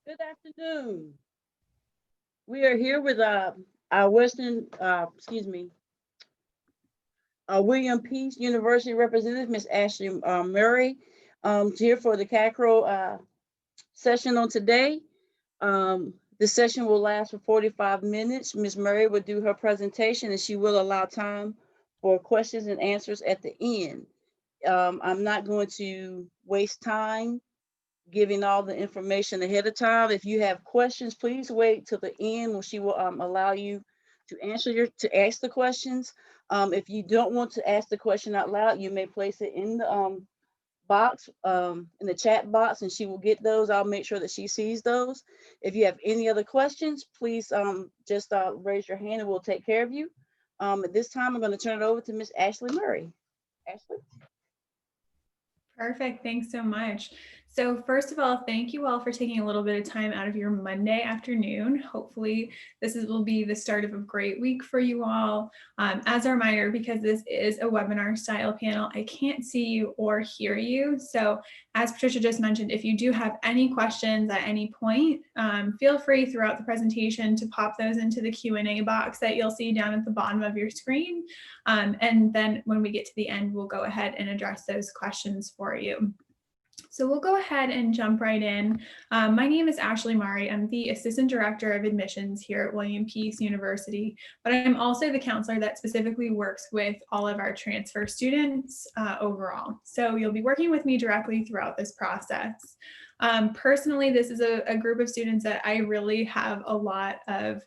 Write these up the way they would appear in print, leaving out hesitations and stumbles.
Good afternoon. We are here with our William Peace University representative, Miss Ashley Murray, here for the CACRAO session on today. The session will last for 45 minutes. Ms. Murray will do her presentation and she will allow time for questions and answers at the end. I'm not going to waste time giving all the information ahead of time. If you have questions, please wait till the end when she will allow you to ask the questions. If you don't want to ask the question out loud, you may place it in the box, in the chat box, and she will get those. I'll make sure that she sees those. If you have any other questions, please just raise your hand and we'll take care of you. At this time, I'm going to turn it over to Miss Ashley Murray. Ashley. Perfect. Thanks so much. So first of all, thank you all for taking a little bit of time out of your Monday afternoon. Hopefully will be the start of a great week for you all. As a reminder, because this is a webinar style panel, I can't see you or hear you. So as Patricia just mentioned, if you do have any questions at any point, feel free throughout the presentation to pop those into the Q&A box that you'll see down at the bottom of your screen. And then when we get to the end, we'll go ahead and address those questions for you. So we'll go ahead and jump right in. My name is Ashley Murray. I'm the Assistant Director of Admissions here at William Peace University, but I'm also the counselor that specifically works with all of our transfer students overall. So you'll be working with me directly throughout this process. Personally, this is a group of students that I really have a lot of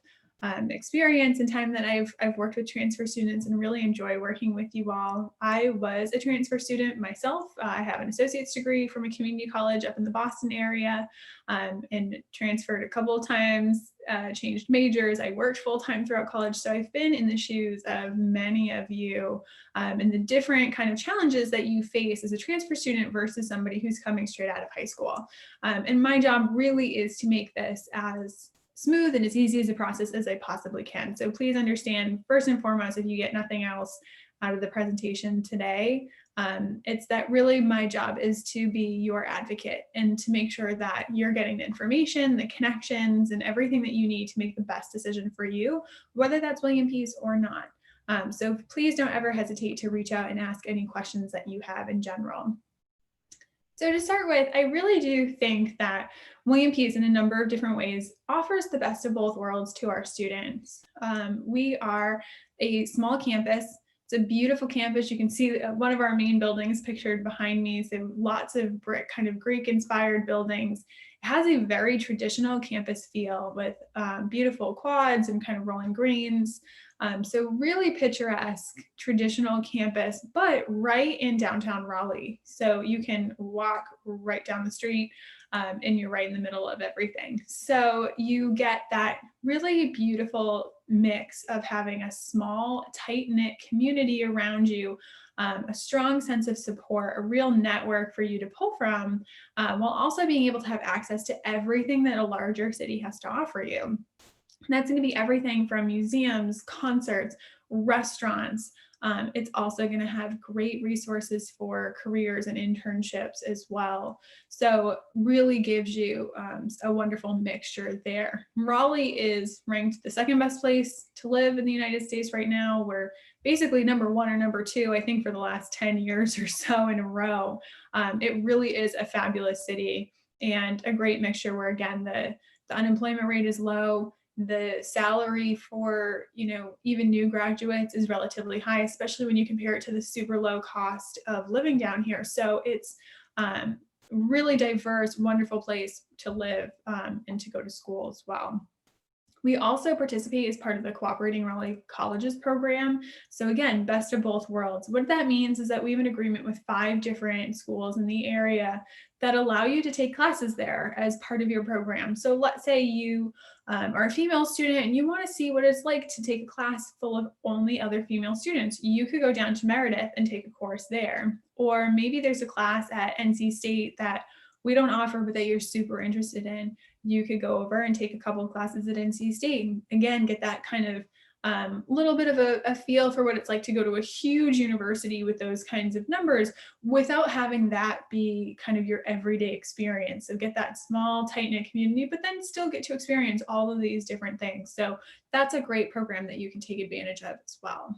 experience and time that I've worked with transfer students and really enjoy working with you all. I was a transfer student myself. I have an associate's degree from a community college up in the Boston area, and transferred a couple of times, changed majors. I worked full-time throughout college. So I've been in the shoes of many of you and the different kind of challenges that you face as a transfer student versus somebody who's coming straight out of high school. And my job really is to make this as smooth and as easy as a process as I possibly can. So please understand, first and foremost, if you get nothing else out of the presentation today, it's that really my job is to be your advocate and to make sure that you're getting the information, the connections, and everything that you need to make the best decision for you, whether that's William Peace or not. So please don't ever hesitate to reach out and ask any questions that you have in general. So to start with, I really do think that William Peace in a number of different ways offers the best of both worlds to our students. We are a small campus. It's a beautiful campus. You can see one of our main buildings pictured behind me. So lots of brick, kind of Greek inspired buildings. It has a very traditional campus feel with beautiful quads and kind of rolling greens. So really picturesque, traditional campus, but right in downtown Raleigh. So you can walk right down the street and you're right in the middle of everything. So you get that really beautiful mix of having a small, tight-knit community around you, a strong sense of support, a real network for you to pull from, while also being able to have access to everything that a larger city has to offer you. And that's going to be everything from museums, concerts, restaurants. It's also going to have great resources for careers and internships as well. So really gives you a wonderful mixture there. Raleigh is ranked the second best place to live in the United States right now. We're basically number one or number two, I think, for the last 10 years or so in a row. It really is a fabulous city and a great mixture where, again, the unemployment rate is low. The salary for, even new graduates is relatively high, especially when you compare it to the super low cost of living down here. So it's really diverse, wonderful place to live and to go to school as well. We also participate as part of the Cooperating Raleigh Colleges program. So again, best of both worlds. What that means is that we have an agreement with 5 different schools in the area that allow you to take classes there as part of your program. So let's say you are a female student and you want to see what it's like to take a class full of only other female students. You could go down to Meredith and take a course there. Or maybe there's a class at NC State that we don't offer, but that you're super interested in. You could go over and take a couple of classes at NC State. Again, get that kind of little bit of a feel for what it's like to go to a huge university with those kinds of numbers without having that be kind of your everyday experience. So get that small, tight-knit community, but then still get to experience all of these different things. So that's a great program that you can take advantage of as well.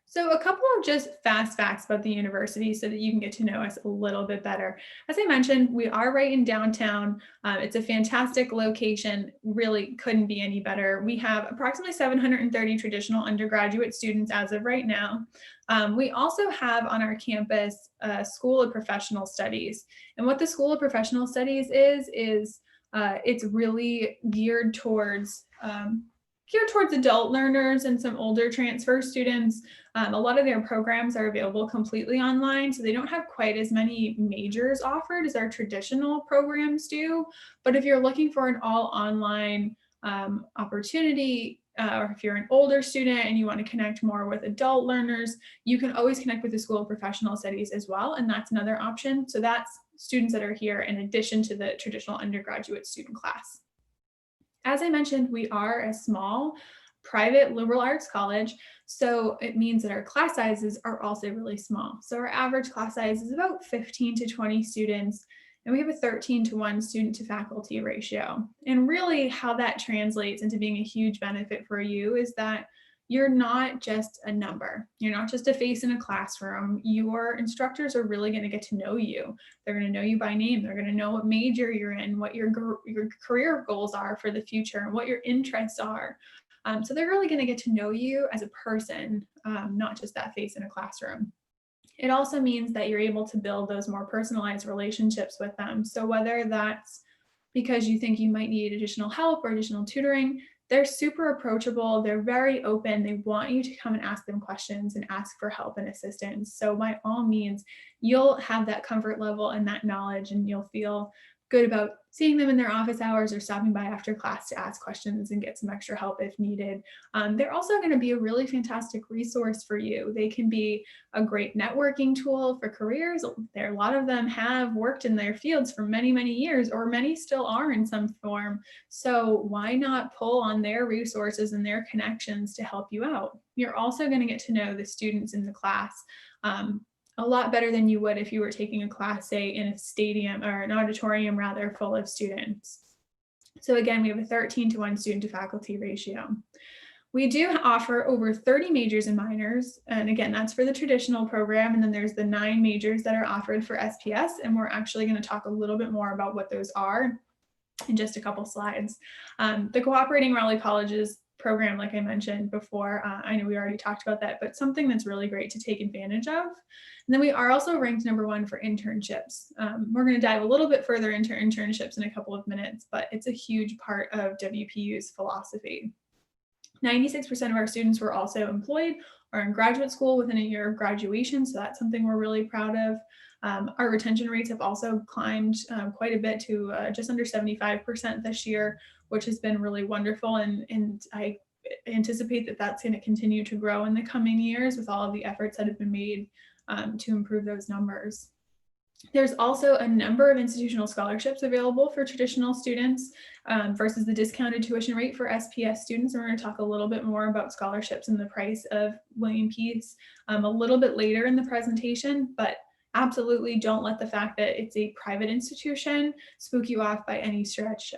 So a couple of just fast facts about the university so that you can get to know us a little bit better. As I mentioned, we are right in downtown. It's a fantastic location, really couldn't be any better. We have approximately 730 traditional undergraduate students as of right now. We also have on our campus a School of Professional Studies. And what the School of Professional Studies is it's really geared towards adult learners and some older transfer students. A lot of their programs are available completely online, so they don't have quite as many majors offered as our traditional programs do. But if you're looking for an all online opportunity, or if you're an older student and you want to connect more with adult learners, you can always connect with the School of Professional Studies as well. And that's another option. So that's students that are here in addition to the traditional undergraduate student class. As I mentioned, we are a small private liberal arts college, so it means that our class sizes are also really small. So our average class size is about 15 to 20 students, and we have a 13-to-1 student to faculty ratio. And really how that translates into being a huge benefit for you is that you're not just a number. You're not just a face in a classroom. Your instructors are really going to get to know you. They're going to know you by name. They're going to know what major you're in, what your career goals are for the future, and what your interests are. So they're really going to get to know you as a person, not just that face in a classroom. It also means that you're able to build those more personalized relationships with them. So whether that's because you think you might need additional help or additional tutoring, they're super approachable. They're very open. They want you to come and ask them questions and ask for help and assistance. So by all means, you'll have that comfort level and that knowledge, and you'll feel good about seeing them in their office hours or stopping by after class to ask questions and get some extra help if needed. They're also going to be a really fantastic resource for you. They can be a great networking tool for careers. A lot of them have worked in their fields for many, many years, or many still are in some form. So why not pull on their resources and their connections to help you out? You're also going to get to know the students in the class a lot better than you would if you were taking a class, say, in a stadium or an auditorium rather full of students. So again, we have a 13-to-1 student to faculty ratio. We do offer over 30 majors and minors. And again, that's for the traditional program. And then there's the 9 majors that are offered for SPS. And we're actually going to talk a little bit more about what those are in just a couple slides. The Cooperating Raleigh Colleges program, like I mentioned before, I know we already talked about that, but something that's really great to take advantage of. And then we are also ranked #1 for internships. We're going to dive a little bit further into internships in a couple of minutes, but it's a huge part of WPU's philosophy. 96% of our students were also employed or in graduate school within a year of graduation, so that's something we're really proud of. Our retention rates have also climbed quite a bit to just under 75% this year, which has been really wonderful. And I anticipate that that's going to continue to grow in the coming years with all of the efforts that have been made to improve those numbers. There's also a number of institutional scholarships available for traditional students versus the discounted tuition rate for SPS students. And we're going to talk a little bit more about scholarships and the price of William Peace a little bit later in the presentation, but absolutely don't let the fact that it's a private institution spook you off by any stretch.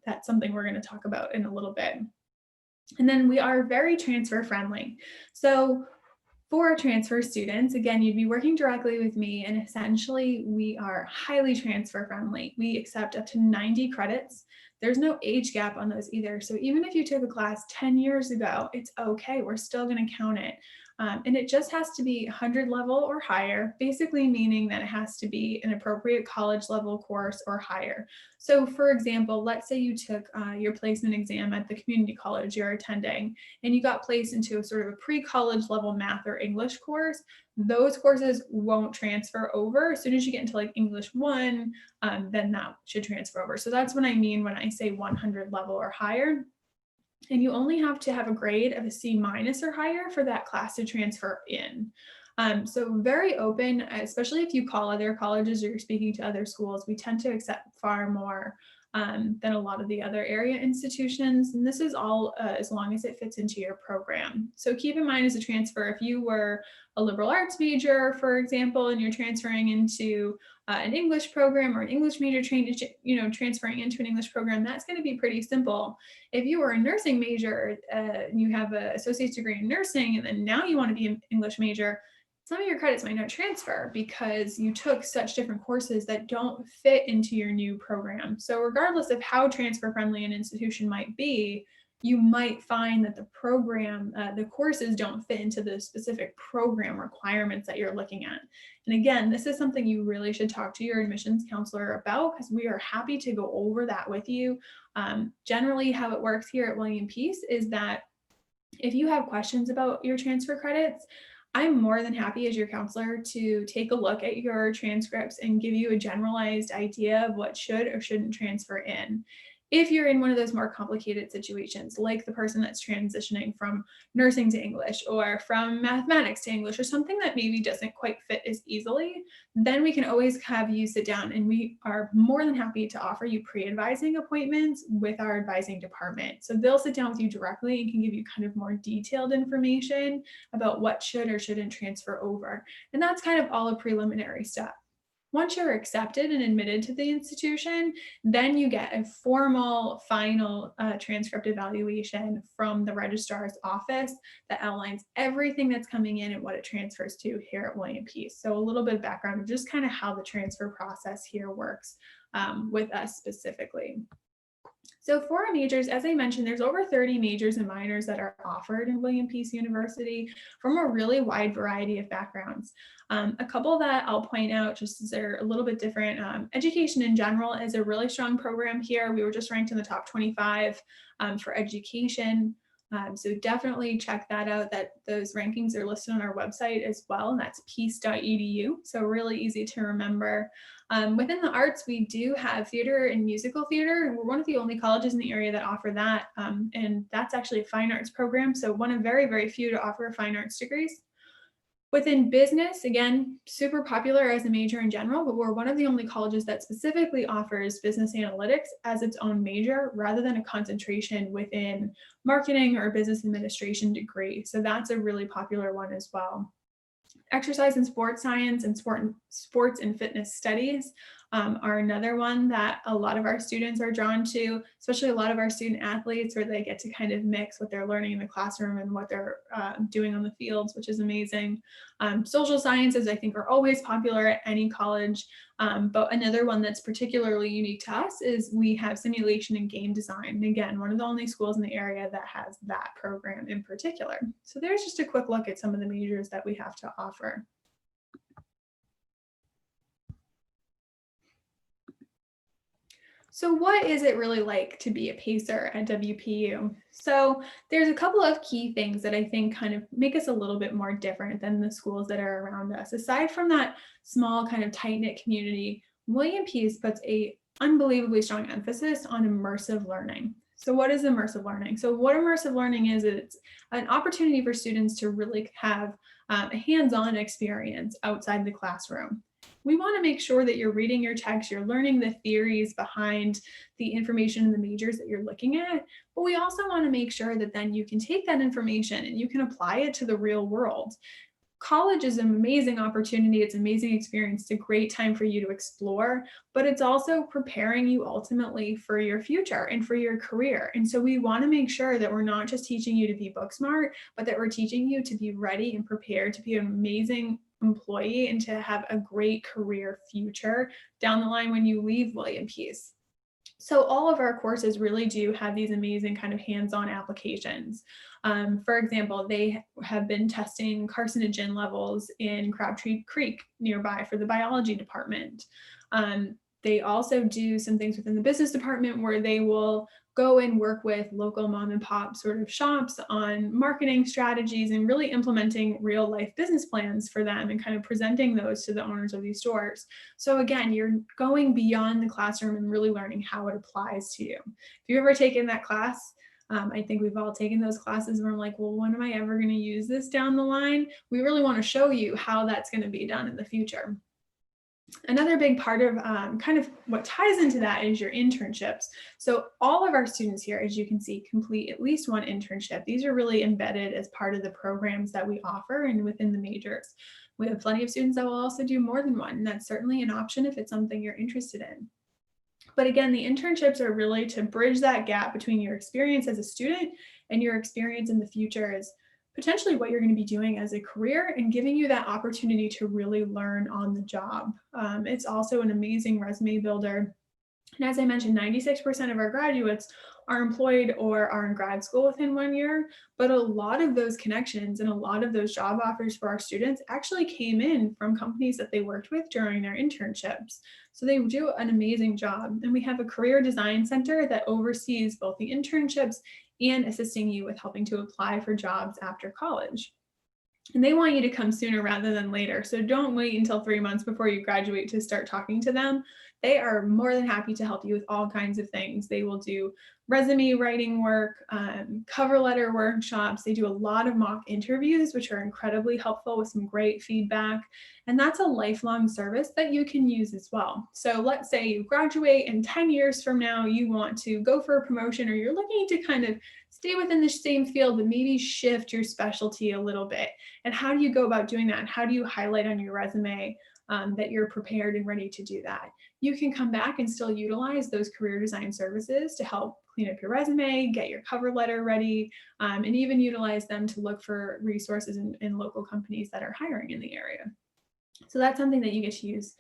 That's something we're going to talk about in a little bit. And then we are very transfer friendly. So for transfer students, again, you'd be working directly with me, and essentially we are highly transfer friendly. We accept up to 90 credits. There's no age gap on those either. So even if you took a class 10 years ago, it's okay. We're still going to count it. And it just has to be 100 level or higher, basically meaning that it has to be an appropriate college level course or higher. So for example, let's say you took your placement exam at the community college you're attending, and you got placed into a sort of a pre-college level math or English course. Those courses won't transfer over. As soon as you get into like English 1, then that should transfer over. So that's what I mean when I say 100 level or higher. And you only have to have a grade of a C- or higher for that class to transfer in. So very open, especially if you call other colleges or you're speaking to other schools. We tend to accept far more than a lot of the other area institutions. And this is all as long as it fits into your program. So keep in mind as a transfer, if you were a liberal arts major, for example, and you're transferring into an English program, or an English major transferring into an English program, that's going to be pretty simple. If you were a nursing major, you have an associate's degree in nursing, and then now you want to be an English major, some of your credits might not transfer because you took such different courses that don't fit into your new program. So regardless of how transfer friendly an institution might be, you might find that the program, the courses don't fit into the specific program requirements that you're looking at. And again, this is something you really should talk to your admissions counselor about, because we are happy to go over that with you. Generally, how it works here at William Peace is that if you have questions about your transfer credits, I'm more than happy as your counselor to take a look at your transcripts and give you a generalized idea of what should or shouldn't transfer in. If you're in one of those more complicated situations, like the person that's transitioning from nursing to English, or from mathematics to English, or something that maybe doesn't quite fit as easily, then we can always have you sit down, and we are more than happy to offer you pre-advising appointments with our advising department. So they'll sit down with you directly and can give you kind of more detailed information about what should or shouldn't transfer over. And that's kind of all a preliminary step. Once you're accepted and admitted to the institution, then you get a formal final transcript evaluation from the registrar's office that outlines everything that's coming in and what it transfers to here at William Peace. So a little bit of background of just kind of how the transfer process here works with us specifically. So for our majors, as I mentioned, there's over 30 majors and minors that are offered in William Peace University from a really wide variety of backgrounds. A couple that I'll point out, just as they're a little bit different. Education in general is a really strong program here. We were just ranked in the top 25 for education. So definitely check that out, that those rankings are listed on our website as well, and that's peace.edu. So really easy to remember. Within the arts, we do have theater and musical theater, and we're one of the only colleges in the area that offer that. And that's actually a fine arts program. So one of very, very few to offer fine arts degrees. Within business, again, super popular as a major in general, but we're one of the only colleges that specifically offers business analytics as its own major, rather than a concentration within marketing or business administration degree. So that's a really popular one as well. Exercise and sports science and sports and fitness studies are another one that a lot of our students are drawn to, especially a lot of our student athletes, where they get to kind of mix what they're learning in the classroom and what they're doing on the fields, which is amazing. Social sciences, I think, are always popular at any college. But another one that's particularly unique to us is we have simulation and game design. And again, one of the only schools in the area that has that program in particular. So there's just a quick look at some of the majors that we have to offer. So what is it really like to be a PACER at WPU? So there's a couple of key things that I think kind of make us a little bit more different than the schools that are around us. Aside from that small kind of tight-knit community, William Peace puts a unbelievably strong emphasis on immersive learning. So what is immersive learning? So what immersive learning is, it's an opportunity for students to really have a hands-on experience outside the classroom. We want to make sure that you're reading your text, you're learning the theories behind the information in the majors that you're looking at, but we also want to make sure that then you can take that information and you can apply it to the real world. College is an amazing opportunity. It's an amazing experience. It's a great time for you to explore, but it's also preparing you ultimately for your future and for your career. And so we want to make sure that we're not just teaching you to be book smart, but that we're teaching you to be ready and prepared to be an amazing employee and to have a great career future down the line when you leave William Peace. So all of our courses really do have these amazing kind of hands-on applications. For example, they have been testing carcinogen levels in Crabtree Creek nearby for the biology department. They also do some things within the business department where they will go and work with local mom and pop sort of shops on marketing strategies and really implementing real life business plans for them and kind of presenting those to the owners of these stores. So again, you're going beyond the classroom and really learning how it applies to you. If you've ever taken that class, I think we've all taken those classes where I'm like, well, when am I ever going to use this down the line? We really want to show you how that's going to be done in the future. Another big part of kind of what ties into that is your internships. So all of our students here, as you can see, complete at least one internship. These are really embedded as part of the programs that we offer and within the majors. We have plenty of students that will also do more than one, and that's certainly an option if it's something you're interested in. But again, the internships are really to bridge that gap between your experience as a student and your experience in the future as potentially what you're going to be doing as a career and giving you that opportunity to really learn on the job. It's also an amazing resume builder. And as I mentioned, 96% of our graduates are employed or are in grad school within 1 year, but a lot of those connections and a lot of those job offers for our students actually came in from companies that they worked with during their internships. So they do an amazing job. And we have a career design center that oversees both the internships and assisting you with helping to apply for jobs after college. And they want you to come sooner rather than later. So don't wait until 3 months before you graduate to start talking to them. They are more than happy to help you with all kinds of things. They will do resume writing work, cover letter workshops. They do a lot of mock interviews, which are incredibly helpful with some great feedback. And that's a lifelong service that you can use as well. So let's say you graduate and 10 years from now, you want to go for a promotion, or you're looking to kind of stay within the same field, but maybe shift your specialty a little bit. And how do you go about doing that? How do you highlight on your resume that you're prepared and ready to do that? You can come back and still utilize those career design services to help clean up your resume, get your cover letter ready, and even utilize them to look for resources in local companies that are hiring in the area. So that's something that you get to use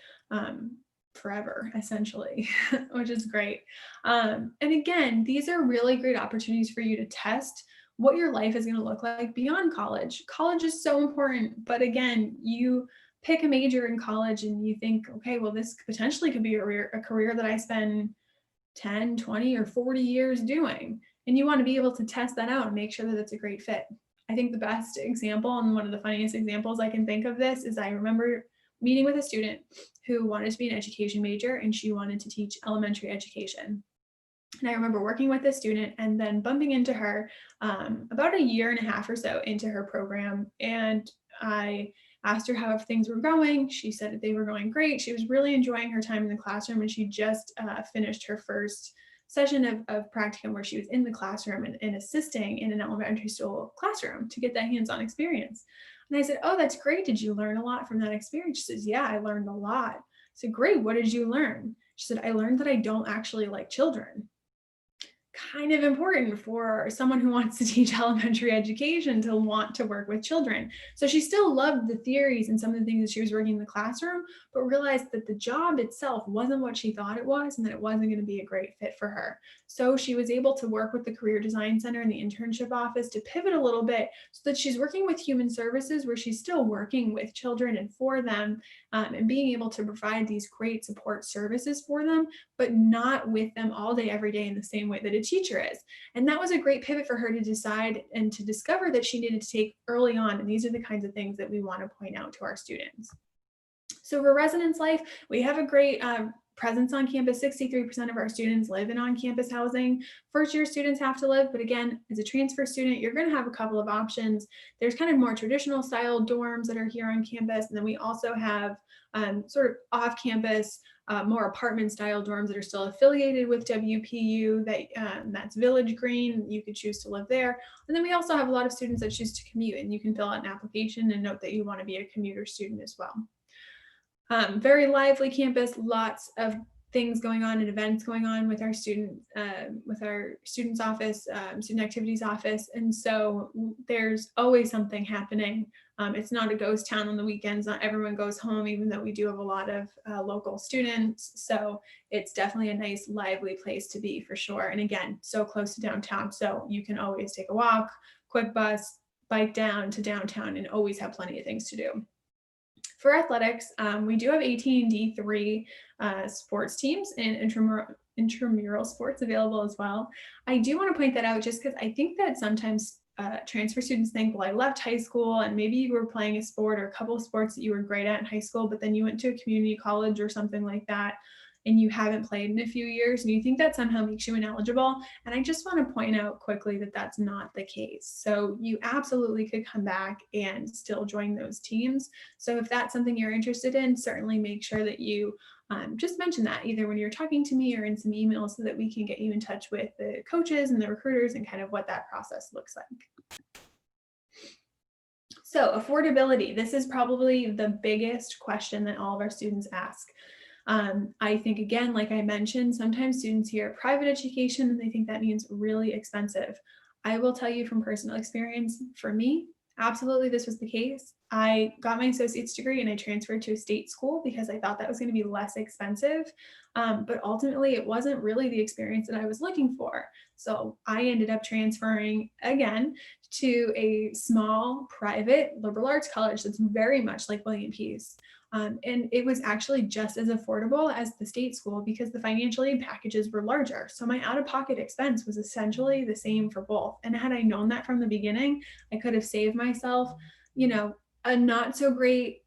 forever, essentially, which is great. And again, these are really great opportunities for you to test what your life is going to look like beyond college. College is so important, but again, you pick a major in college and you think, okay, well, this potentially could be a career that I spend 10, 20, or 40 years doing. And you want to be able to test that out and make sure that it's a great fit. I think the best example, and one of the funniest examples I can think of this, is I remember meeting with a student who wanted to be an education major, and she wanted to teach elementary education. And I remember working with this student and then bumping into her about 1.5 years or so into her program. And I asked her how things were going. She said that they were going great. She was really enjoying her time in the classroom, and she just finished her first session of practicum where she was in the classroom and assisting in an elementary school classroom to get that hands-on experience. And I said, oh, that's great. Did you learn a lot from that experience? She says, yeah, I learned a lot. I said, great. What did you learn? She said, I learned that I don't actually like children. Kind of important for someone who wants to teach elementary education to want to work with children. So she still loved the theories and some of the things that she was working in the classroom, but realized that the job itself wasn't what she thought it was and that it wasn't going to be a great fit for her. So she was able to work with the Career Design Center and the internship office to pivot a little bit so that she's working with human services where she's still working with children and for them, and being able to provide these great support services for them, but not with them all day, every day in the same way that a teacher is. And that was a great pivot for her to decide and to discover that she needed to take early on. And these are the kinds of things that we want to point out to our students. So for residence life, we have a great presence on campus. 63% of our students live in on-campus housing. First-year students have to live, but again, as a transfer student, you're going to have a couple of options. There's kind of more traditional style dorms that are here on campus, and then we also have sort of off-campus, more apartment style dorms that are still affiliated with WPU. That's Village Green. You could choose to live there. And then we also have a lot of students that choose to commute, and you can fill out an application and note that you want to be a commuter student as well. Very lively campus, lots of things going on and events going on with our students office, student activities office. And so there's always something happening. It's not a ghost town on the weekends. Not everyone goes home, even though we do have a lot of local students. So it's definitely a nice, lively place to be for sure. And again, so close to downtown. So you can always take a walk, quick bus, bike down to downtown, and always have plenty of things to do. For athletics, we do have AT&D3 sports teams and intramural sports available as well. I do want to point that out just because I think that sometimes transfer students think, well, I left high school and maybe you were playing a sport or a couple of sports that you were great at in high school, but then you went to a community college or something like that. and you haven't played in a few years and you think that somehow makes you ineligible. And I just want to point out quickly that that's not the case. So you absolutely could come back and still join those teams. So if that's something you're interested in, certainly make sure that you just mention that either when you're talking to me or in some emails so that we can get you in touch with the coaches and the recruiters and kind of what that process looks like. So affordability, this is probably the biggest question that all of our students ask. I think, again, like I mentioned, sometimes students hear private education and they think that means really expensive. I will tell you from personal experience, for me, absolutely this was the case. I got my associate's degree and I transferred to a state school because I thought that was going to be less expensive. But ultimately, it wasn't really the experience that I was looking for. So I ended up transferring again to a small private liberal arts college that's very much like William Pease. And it was actually just as affordable as the state school because the financial aid packages were larger. So my out-of-pocket expense was essentially the same for both. And had I known that from the beginning, I could have saved myself, a not so great,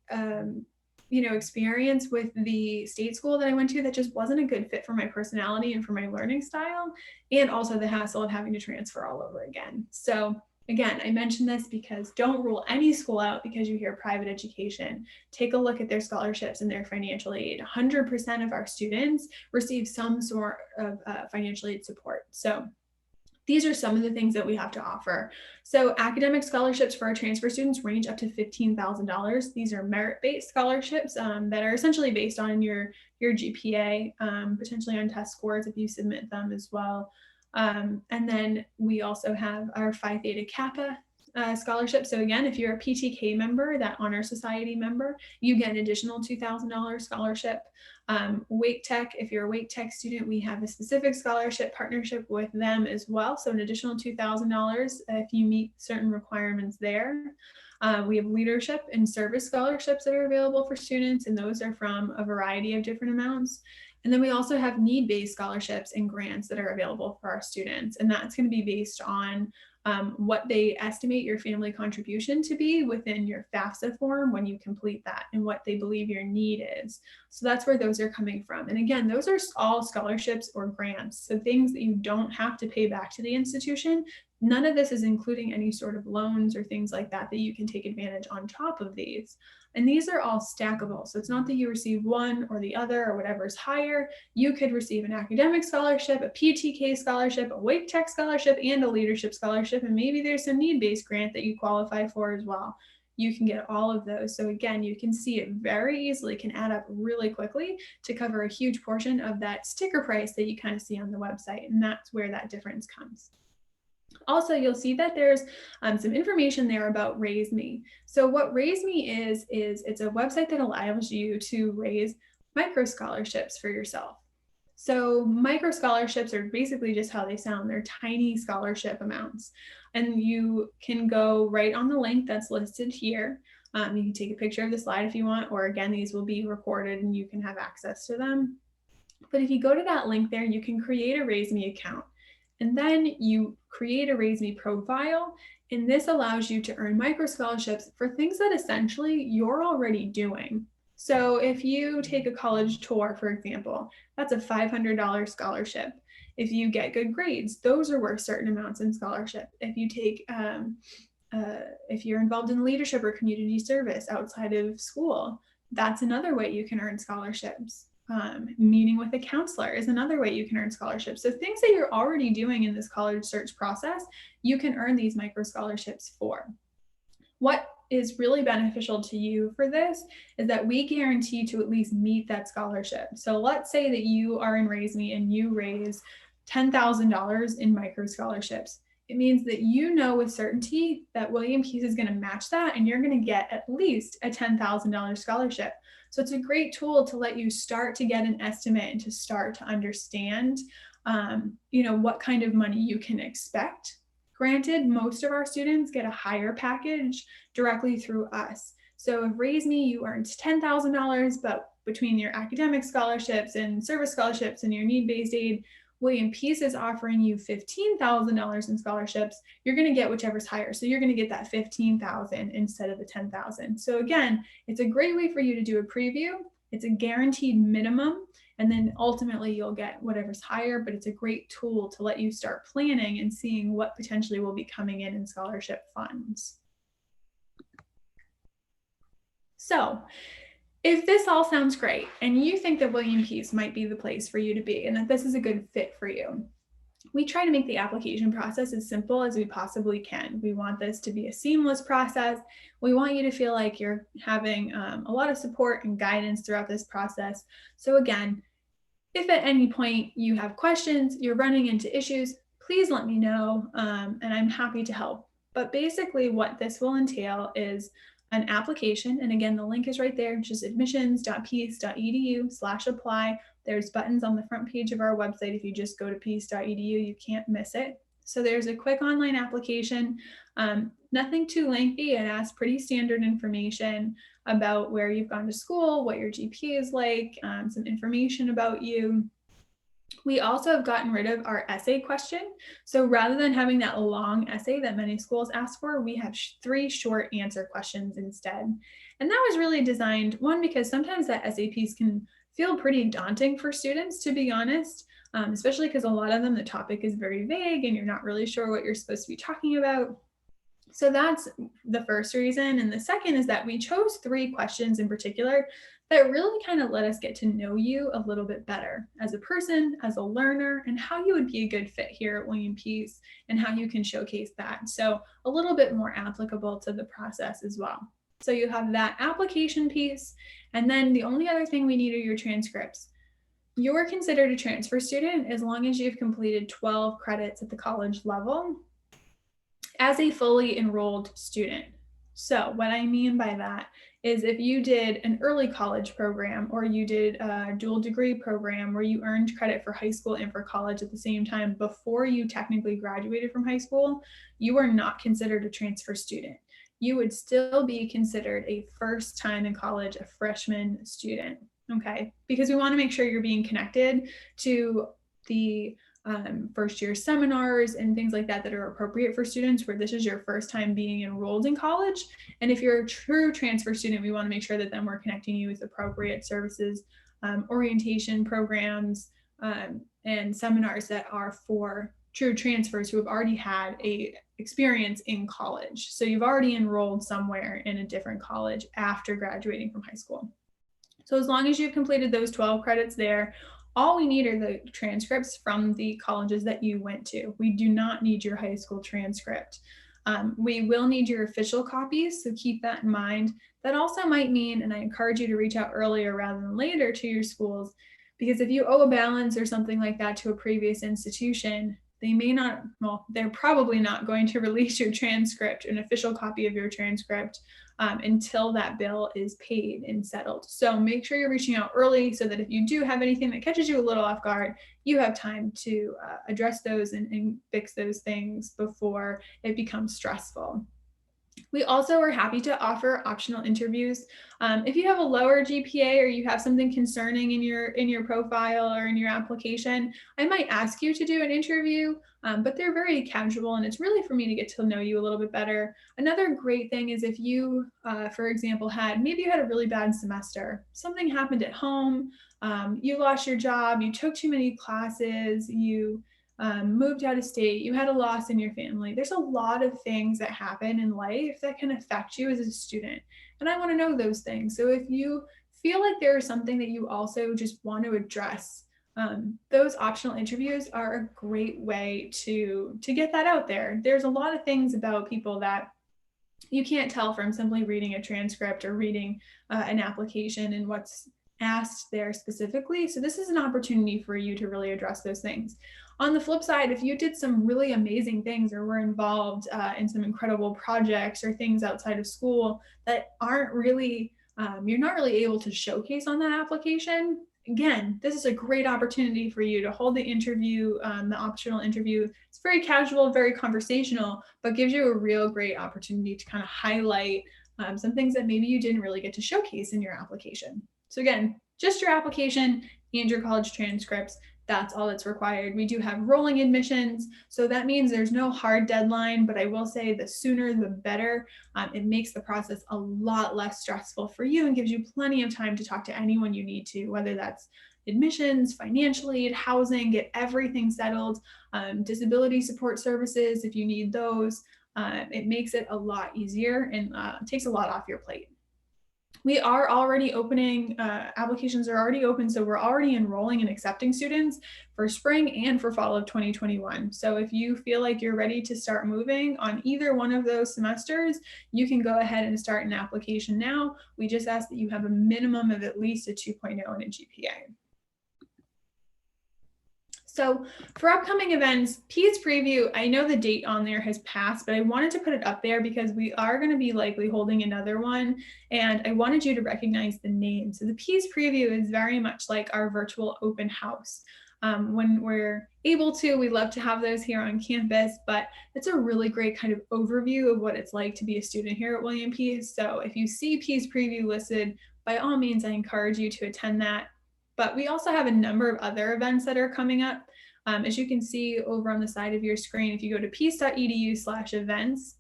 experience with the state school that I went to that just wasn't a good fit for my personality and for my learning style, and also the hassle of having to transfer all over again. So again, I mentioned this because don't rule any school out because you hear private education. Take a look at their scholarships and their financial aid. 100% of our students receive some sort of financial aid support. So these are some of the things that we have to offer. So academic scholarships for our transfer students range up to $15,000. These are merit-based scholarships that are essentially based on your GPA, potentially on test scores if you submit them as well. And then we also have our Phi Theta Kappa scholarship. So again, if you're a PTK member, that Honor Society member, you get an additional $2,000 scholarship. Wake Tech, if you're a Wake Tech student, we have a specific scholarship partnership with them as well. So an additional $2,000 if you meet certain requirements there. We have leadership and service scholarships that are available for students, and those are from a variety of different amounts. And then we also have need-based scholarships and grants that are available for our students. And that's going to be based on what they estimate your family contribution to be within your FAFSA form when you complete that and what they believe your need is. So that's where those are coming from. And again, those are all scholarships or grants. So things that you don't have to pay back to the institution. None of this is including any sort of loans or things like that that you can take advantage on top of these. And these are all stackable. So it's not that you receive one or the other or whatever's higher. You could receive an academic scholarship, a PTK scholarship, a Wake Tech scholarship, and a leadership scholarship. And maybe there's some need-based grant that you qualify for as well. You can get all of those. So again, you can see it very easily can add up really quickly to cover a huge portion of that sticker price that you kind of see on the website. And that's where that difference comes. Also, you'll see that there's some information there about Raise Me. So what Raise Me is it's a website that allows you to raise micro scholarships for yourself. So micro scholarships are basically just how they sound. They're tiny scholarship amounts. And you can go right on the link that's listed here. You can take a picture of the slide if you want, or again, these will be recorded and you can have access to them. But if you go to that link there, you can create a Raise Me account. And then you create a Raise Me profile, and this allows you to earn micro scholarships for things that essentially you're already doing. So if you take a college tour, for example, that's a $500 scholarship. If you get good grades, those are worth certain amounts in scholarship. If you take, if you're involved in leadership or community service outside of school, that's another way you can earn scholarships. Meeting with a counselor is another way you can earn scholarships. So things that you're already doing in this college search process, you can earn these micro scholarships for. What is really beneficial to you for this is that we guarantee to at least meet that scholarship. So let's say that you are in Raise Me and you raise $10,000 in micro scholarships. It means that you know with certainty that William Pease is going to match that and you're going to get at least a $10,000 scholarship. So it's a great tool to let you start to get an estimate and to start to understand, what kind of money you can expect. Granted, most of our students get a higher package directly through us. So if Raise Me, you earned $10,000, but between your academic scholarships and service scholarships and your need-based aid, William Pease is offering you $15,000 in scholarships, you're going to get whichever's higher. So you're going to get that $15,000 instead of the $10,000. So again, it's a great way for you to do a preview. It's a guaranteed minimum. And then ultimately you'll get whatever's higher, but it's a great tool to let you start planning and seeing what potentially will be coming in scholarship funds. So if this all sounds great and you think that William Peace might be the place for you to be and that this is a good fit for you, we try to make the application process as simple as we possibly can. We want this to be a seamless process. We want you to feel like you're having a lot of support and guidance throughout this process. So again, if at any point you have questions, you're running into issues, please let me know, and I'm happy to help. But basically what this will entail is an application. And again, the link is right there, just admissions.peace.edu/apply. There's buttons on the front page of our website. If you just go to peace.edu, you can't miss it. So there's a quick online application, nothing too lengthy. It asks pretty standard information about where you've gone to school, what your GPA is like, some information about you. We also have gotten rid of our essay question. So rather than having that long essay that many schools ask for, we have 3 short answer questions instead. And that was really designed, one, because sometimes that essay piece can feel pretty daunting for students, to be honest, especially because a lot of them, the topic is very vague and you're not really sure what you're supposed to be talking about. So that's the first reason. And the second is that we chose 3 questions in particular that really kind of let us get to know you a little bit better as a person, as a learner, and how you would be a good fit here at William Peace and how you can showcase that. So a little bit more applicable to the process as well. So you have that application piece. And then the only other thing we need are your transcripts. You're considered a transfer student as long as you've completed 12 credits at the college level as a fully enrolled student. So what I mean by that is if you did an early college program or you did a dual degree program where you earned credit for high school and for college at the same time before you technically graduated from high school, you are not considered a transfer student. You would still be considered a first time in college, a freshman student, okay? Because we want to make sure you're being connected to the first year seminars and things like that that are appropriate for students where this is your first time being enrolled in college. And if you're a true transfer student, we want to make sure that then we're connecting you with appropriate services, orientation programs, and seminars that are for true transfers who have already had a experience in college. So you've already enrolled somewhere in a different college after graduating from high school. So as long as you've completed those 12 credits there, all we need are the transcripts from the colleges that you went to. We do not need your high school transcript. We will need your official copies, so keep that in mind. That also might mean, and I encourage you to reach out earlier rather than later to your schools, because if you owe a balance or something like that to a previous institution, they may not, well, they're probably not going to release your transcript, an official copy of your transcript, until that bill is paid and settled. So make sure you're reaching out early so that if you do have anything that catches you a little off guard, you have time to address those and fix those things before it becomes stressful. We also are happy to offer optional interviews. If you have a lower GPA or you have something concerning in your profile or in your application, I might ask you to do an interview, but they're very casual and it's really for me to get to know you a little bit better. Another great thing is if you, for example, maybe you had a really bad semester, something happened at home, you lost your job, you took too many classes, you moved out of state, you had a loss in your family. There's a lot of things that happen in life that can affect you as a student. And I want to know those things. So if you feel like there is something that you also just want to address, those optional interviews are a great way to get that out there. There's a lot of things about people that you can't tell from simply reading a transcript or reading an application and what's asked there specifically. So this is an opportunity for you to really address those things. On the flip side, if you did some really amazing things or were involved in some incredible projects or things outside of school that aren't really, you're not really able to showcase on that application, again, this is a great opportunity for you to hold the interview, the optional interview. It's very casual, very conversational, but gives you a real great opportunity to kind of highlight some things that maybe you didn't really get to showcase in your application. So again, just your application and your college transcripts. That's all that's required. We do have rolling admissions, so that means there's no hard deadline, but I will say the sooner the better. It makes the process a lot less stressful for you and gives you plenty of time to talk to anyone you need to, whether that's admissions, financial aid, housing, get everything settled, disability support services if you need those. It makes it a lot easier and takes a lot off your plate. We are already opening, applications are already open, so we're already enrolling and accepting students for spring and for fall of 2021. So if you feel like you're ready to start moving on either one of those semesters, you can go ahead and start an application now. We just ask that you have a minimum of at least a 2.0 in a GPA. So for upcoming events, Peace Preview, I know the date on there has passed, but I wanted to put it up there because we are going to be likely holding another one, and I wanted you to recognize the name. So the Peace Preview is very much like our virtual open house. When we're able to, we love to have those here on campus, but it's a really great kind of overview of what it's like to be a student here at William Peace. So if you see Peace Preview listed, by all means, I encourage you to attend that. But we also have a number of other events that are coming up. As you can see over on the side of your screen, if you go to peace.edu/events,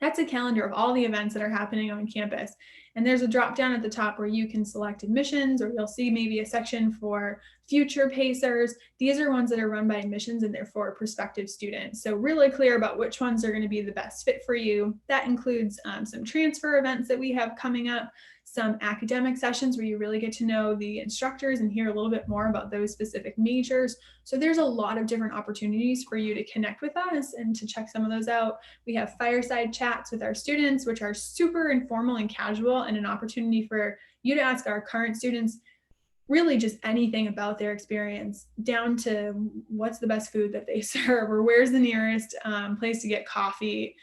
that's a calendar of all the events that are happening on campus. And there's a drop down at the top where you can select admissions, or you'll see maybe a section for future pacers. These are ones that are run by admissions and therefore prospective students. So really clear about which ones are going to be the best fit for you. That includes some transfer events that we have coming up, some academic sessions where you really get to know the instructors and hear a little bit more about those specific majors. So there's a lot of different opportunities for you to connect with us and to check some of those out. We have fireside chats with our students, which are super informal and casual, and an opportunity for you to ask our current students really just anything about their experience, down to what's the best food that they serve, or where's the nearest place to get coffee.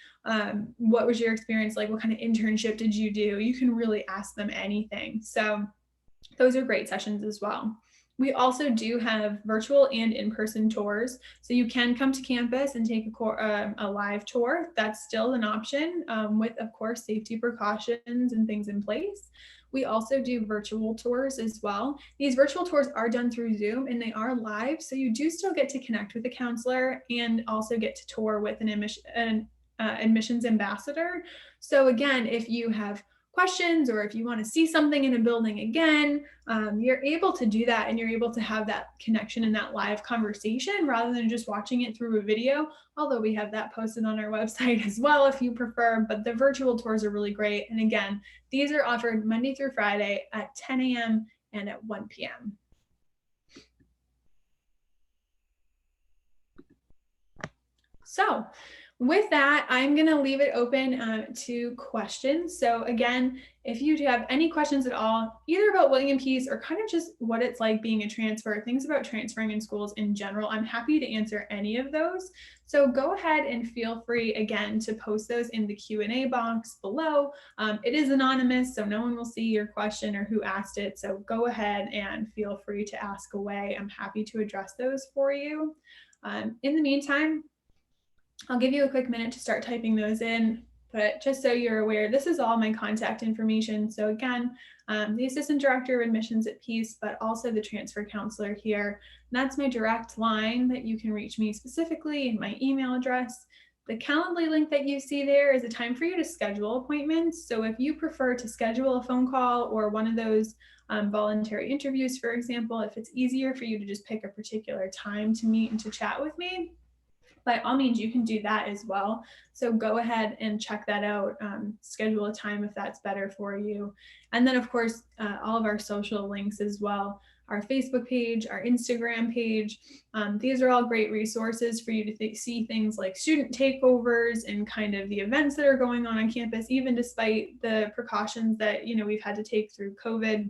What was your experience like? What kind of internship did you do? You can really ask them anything. So those are great sessions as well. We also do have virtual and in-person tours. So you can come to campus and take a live tour. That's still an option with, of course, safety precautions and things in place. We also do virtual tours as well. These virtual tours are done through Zoom and they are live. So you do still get to connect with a counselor and also get to tour with an admissions ambassador. So again, if you have questions or if you want to see something in a building again, you're able to do that, and you're able to have that connection and that live conversation rather than just watching it through a video, although we have that posted on our website as well if you prefer. But the virtual tours are really great. And again, these are offered Monday through Friday at 10 a.m. and at 1 p.m. So with that, I'm going to leave it open to questions. So again, if you do have any questions at all, either about William Peace or kind of just what it's like being a transfer, things about transferring in schools in general, I'm happy to answer any of those. So go ahead and feel free, again, to post those in the Q&A box below. It is anonymous, so no one will see your question or who asked it. So go ahead and feel free to ask away. I'm happy to address those for you. In the meantime, I'll give you a quick minute to start typing those in, but just so you're aware, this is all my contact information. So again, the Assistant Director of Admissions at Peace, but also the transfer counselor here. And that's my direct line that you can reach me specifically, and my email address. The Calendly link that you see there is a time for you to schedule appointments. So if you prefer to schedule a phone call or one of those voluntary interviews, for example, if it's easier for you to just pick a particular time to meet and to chat with me, by all means, you can do that as well. So go ahead and check that out. Schedule a time if that's better for you. And then, of course, all of our social links as well. Our Facebook page, our Instagram page. These are all great resources for you to see things like student takeovers and kind of the events that are going on campus, even despite the precautions that we've had to take through COVID.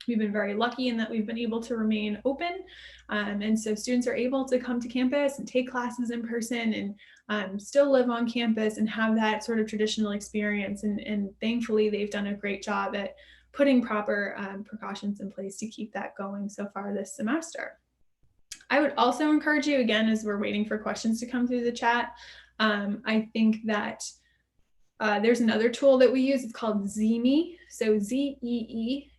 We've been very lucky in that we've been able to remain open. And so students are able to come to campus and take classes in person and still live on campus and have that sort of traditional experience. And thankfully, they've done a great job at putting proper precautions in place to keep that going so far this semester. I would also encourage you, again, as we're waiting for questions to come through the chat, I think that there's another tool that we use. It's called Zeemee. So Zeemee.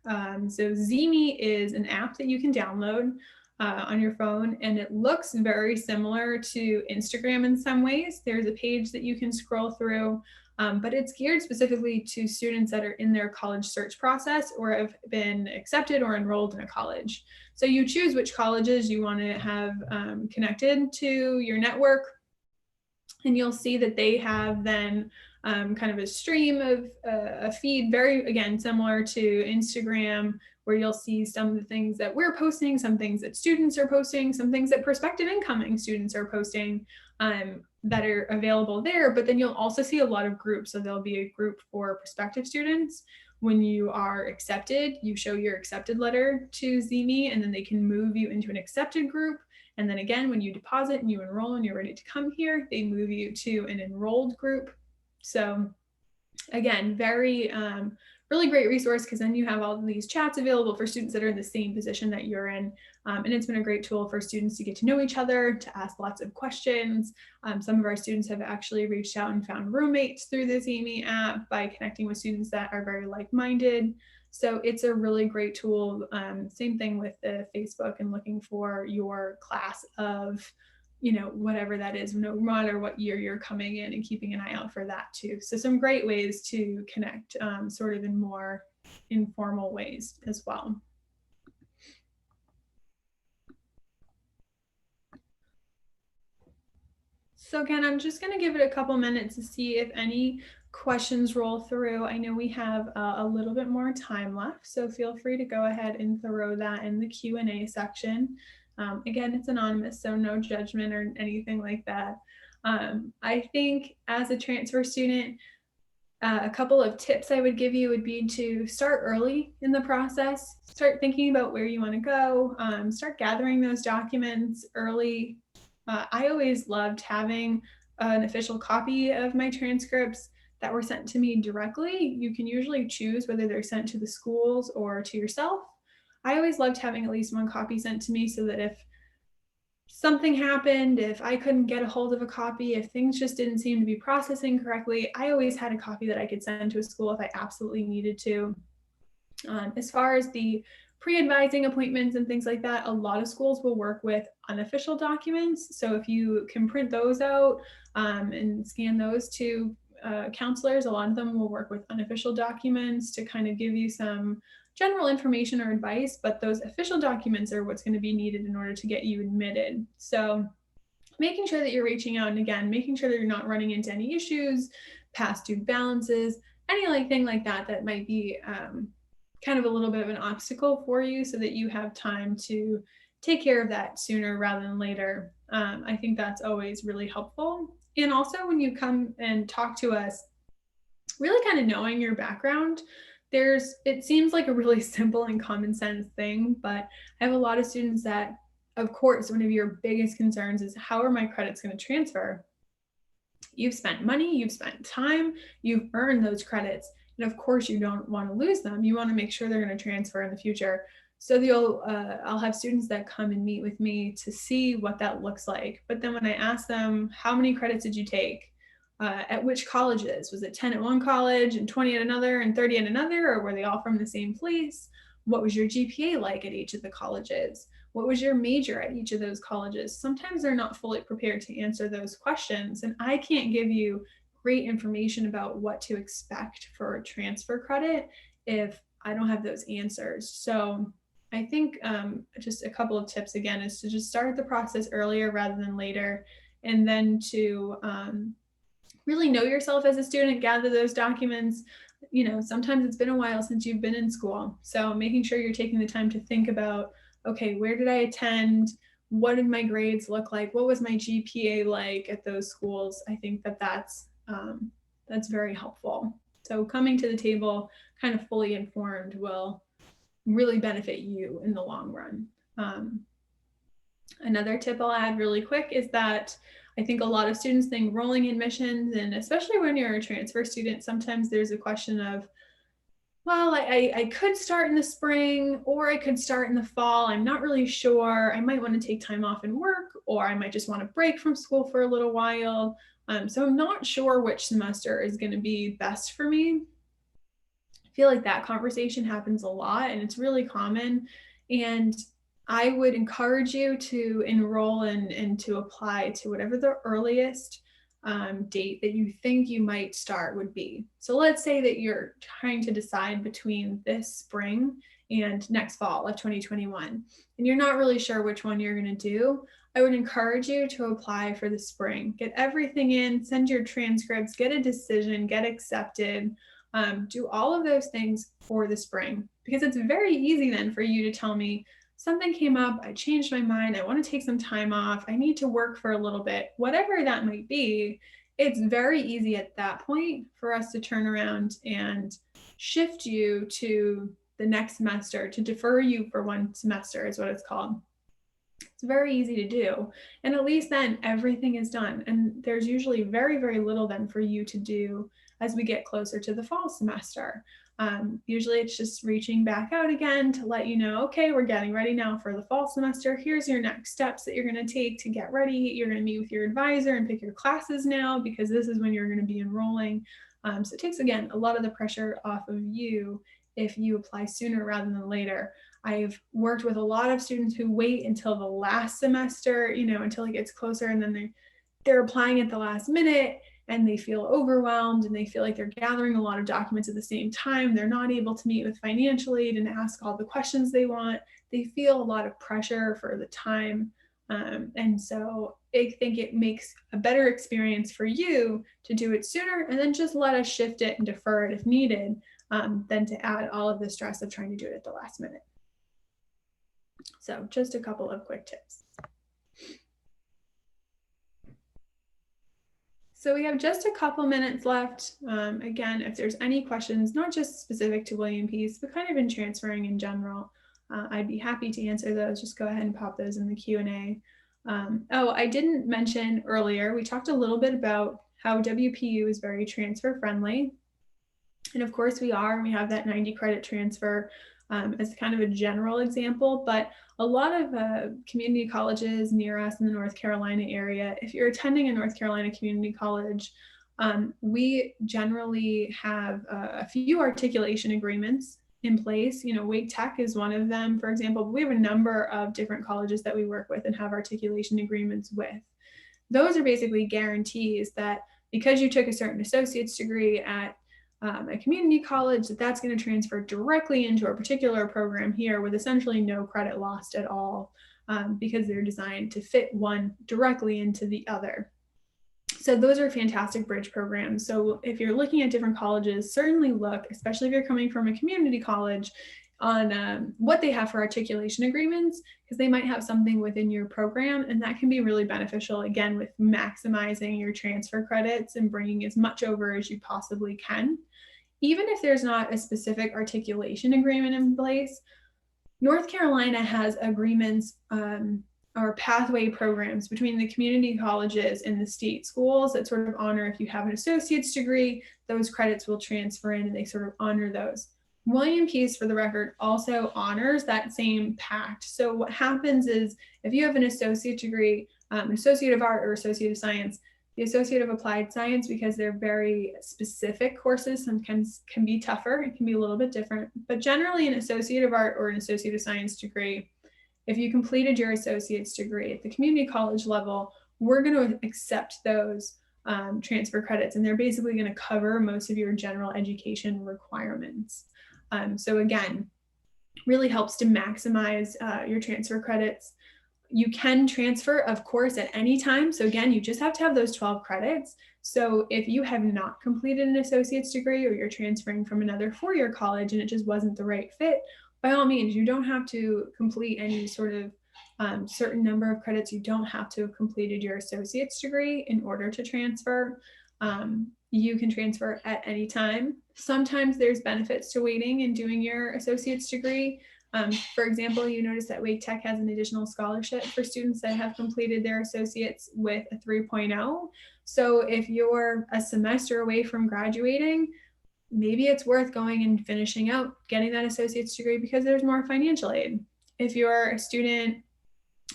So Zeme is an app that you can download on your phone, and it looks very similar to Instagram in some ways. There's a page that you can scroll through, but it's geared specifically to students that are in their college search process or have been accepted or enrolled in a college. So you choose which colleges you want to have connected to your network, and you'll see that they have then kind of a stream of a feed, very, again, similar to Instagram, where you'll see some of the things that we're posting, some things that students are posting, some things that prospective incoming students are posting that are available there. But then you'll also see a lot of groups. So there'll be a group for prospective students. When you are accepted, you show your accepted letter to Zeme, and then they can move you into an accepted group. And then again, when you deposit and you enroll and you're ready to come here, they move you to an enrolled group. So again, really great resource, because then you have all of these chats available for students that are in the same position that you're in. And it's been a great tool for students to get to know each other, to ask lots of questions. Some of our students have actually reached out and found roommates through the Zeme app by connecting with students that are very like-minded. So it's a really great tool. Same thing with the Facebook and looking for your class of, whatever that is, no matter what year you're coming in, and keeping an eye out for that too. So some great ways to connect sort of in more informal ways as well. So again, I'm just going to give it a couple minutes to see if any questions roll through. I know we have a little bit more time left, so feel free to go ahead and throw that in the Q&A section. Again, it's anonymous, so no judgment or anything like that. I think as a transfer student, a couple of tips I would give you would be to start early in the process. Start thinking about where you want to go. Start gathering those documents early. I always loved having an official copy of my transcripts that were sent to me directly. You can usually choose whether they're sent to the schools or to yourself. I always loved having at least one copy sent to me, so that if something happened, if I couldn't get a hold of a copy, if things just didn't seem to be processing correctly, I always had a copy that I could send to a school if I absolutely needed to. As far as the pre-advising appointments and things like that, a lot of schools will work with unofficial documents. So if you can print those out and scan those to counselors, a lot of them will work with unofficial documents to kind of give you some general information or advice, but those official documents are what's going to be needed in order to get you admitted. So making sure that you're reaching out, and again, making sure that you're not running into any issues, past due balances, anything like that that might be kind of a little bit of an obstacle for you, so that you have time to take care of that sooner rather than later. I think that's always really helpful. And also when you come and talk to us, really kind of knowing your background, it seems like a really simple and common sense thing, but I have a lot of students that, of course, one of your biggest concerns is, how are my credits going to transfer? You've spent money, you've spent time, you've earned those credits. And of course you don't want to lose them. You want to make sure they're going to transfer in the future. So I'll have students that come and meet with me to see what that looks like. But then when I ask them, how many credits did you take? At which colleges? Was it 10 at one college and 20 at another and 30 at another? Or were they all from the same place? What was your GPA like at each of the colleges? What was your major at each of those colleges? Sometimes they're not fully prepared to answer those questions. And I can't give you great information about what to expect for a transfer credit if I don't have those answers. So I think just a couple of tips again is to just start the process earlier rather than later, and then to really know yourself as a student, gather those documents. Sometimes it's been a while since you've been in school. So making sure you're taking the time to think about, okay, where did I attend? What did my grades look like? What was my GPA like at those schools? I think that's very helpful. So coming to the table kind of fully informed will really benefit you in the long run. Another tip I'll add really quick is that I think a lot of students think rolling admissions, and especially when you're a transfer student, sometimes there's a question of, well, I could start in the spring or I could start in the fall. I'm not really sure. I might want to take time off and work, or I might just want to break from school for a little while. So I'm not sure which semester is going to be best for me. feel like that conversation happens a lot and it's really common. And I would encourage you to enroll and to apply to whatever the earliest date that you think you might start would be. So let's say that you're trying to decide between this spring and next fall of 2021, and you're not really sure which one you're going to do. I would encourage you to apply for the spring. Get everything in, send your transcripts, get a decision, get accepted, do all of those things for the spring, because it's very easy then for you to tell me, something came up, I changed my mind, I want to take some time off, I need to work for a little bit, whatever that might be. It's very easy at that point for us to turn around and shift you to the next semester, to defer you for one semester is what it's called. It's very easy to do. And at least then everything is done. And there's usually very, very little then for you to do as we get closer to the fall semester. Usually it's just reaching back out again to let you know, okay, we're getting ready now for the fall semester. Here's your next steps that you're going to take to get ready. You're going to meet with your advisor and pick your classes now, because this is when you're going to be enrolling. So it takes, again, a lot of the pressure off of you if you apply sooner rather than later. I've worked with a lot of students who wait until the last semester, until it gets closer, and then they're applying at the last minute and they feel overwhelmed and they feel like they're gathering a lot of documents at the same time. They're not able to meet with financial aid and ask all the questions they want. They feel a lot of pressure for the time. And so I think it makes a better experience for you to do it sooner and then just let us shift it and defer it if needed, than to add all of the stress of trying to do it at the last minute. So just a couple of quick tips. So we have just a couple minutes left. Again, if there's any questions, not just specific to William Peace, but kind of in transferring in general, I'd be happy to answer those. Just go ahead and pop those in the Q&A. I didn't mention earlier, we talked a little bit about how WPU is very transfer friendly. And of course we have that 90 credit transfer as kind of a general example, but a lot of community colleges near us in the North Carolina area, if you're attending a North Carolina community college, we generally have a few articulation agreements in place. Wake Tech is one of them, for example. But we have a number of different colleges that we work with and have articulation agreements with. Those are basically guarantees that because you took a certain associate's degree at a community college, that's going to transfer directly into a particular program here with essentially no credit lost at all, because they're designed to fit one directly into the other. So those are fantastic bridge programs. So if you're looking at different colleges, certainly look, especially if you're coming from a community college, on what they have for articulation agreements, because they might have something within your program, and that can be really beneficial, again, with maximizing your transfer credits and bringing as much over as you possibly can. Even if there's not a specific articulation agreement in place, North Carolina has agreements or pathway programs between the community colleges and the state schools that sort of honor, if you have an associate's degree, those credits will transfer in and they sort of honor those. William Peace, for the record, also honors that same pact. So what happens is, if you have an associate degree, an associate of art or associate of science, the associate of applied science, because they're very specific courses, sometimes can be tougher. It can be a little bit different, but generally an associate of art or an associate of science degree, if you completed your associate's degree at the community college level, we're going to accept those transfer credits, and they're basically going to cover most of your general education requirements. So again, really helps to maximize your transfer credits. You can transfer, of course, at any time. So again, you just have to have those 12 credits. So if you have not completed an associate's degree, or you're transferring from another four-year college and it just wasn't the right fit, by all means, you don't have to complete any sort of certain number of credits. You don't have to have completed your associate's degree in order to transfer. You can transfer at any time. Sometimes there's benefits to waiting and doing your associate's degree. For example, you notice that Wake Tech has an additional scholarship for students that have completed their associates with a 3.0. So if you're a semester away from graduating, maybe it's worth going and finishing out, getting that associate's degree, because there's more financial aid. If you're a student,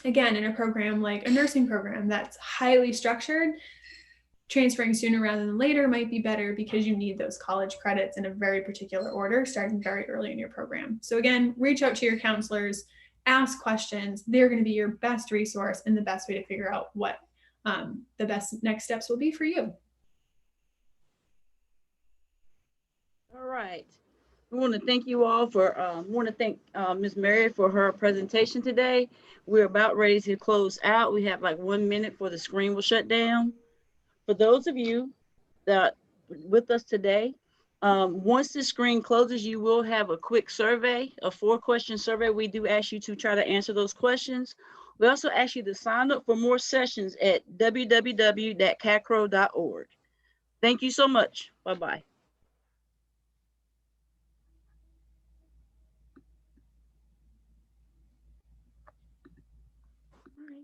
again, in a program like a nursing program that's highly structured, transferring sooner rather than later might be better because you need those college credits in a very particular order starting very early in your program. So again, reach out to your counselors, ask questions. They're going to be your best resource and the best way to figure out what the best next steps will be for you. All right. We want to thank you all for, want to thank Ms. Mary for her presentation today. We're about ready to close out. We have like 1 minute for the screen will shut down. For those of you that with us today, once the screen closes, you will have a quick survey, a 4-question survey. We do ask you to try to answer those questions. We also ask you to sign up for more sessions at www.cacrao.org. Thank you so much. Bye-bye. All right.